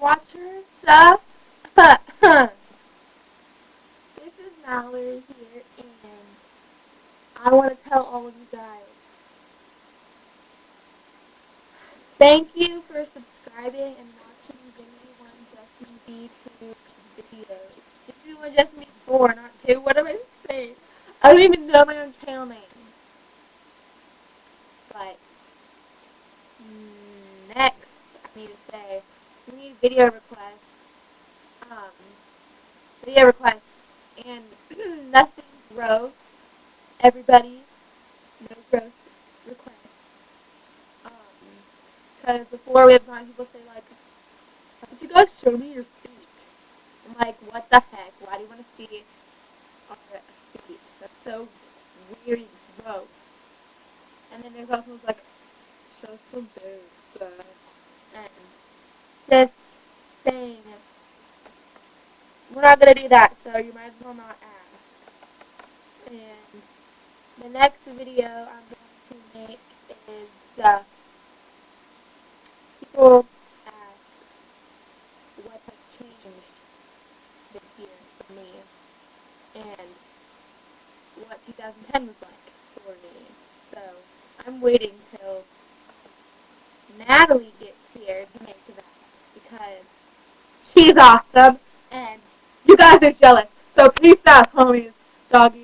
watchers. This is Mallory here, and I want to tell all of you guys, thank you for subscribing and watching Jimmy One Justin B2 videos. Jimmy One Justin B4, not 2. What am I saying? I don't even know my own channel name. But next, I need to say, we need video requests. Um, video requests, and nothing gross. Everybody, no gross requests. Because before we have gone, people say like, "How could you guys show me your feet?" I'm like, "What the heck? Why do you want to see our feet? That's so weird and gross." And then there's also like, "Show some boobs," and just saying, we're not gonna do that. So you might as well not ask. And the next video I'm going to make is people ask what has changed this year for me and what 2010 was like for me. So I'm waiting till Natalie gets here to make that because she's awesome and you guys are jealous. So peace out, homies, doggies.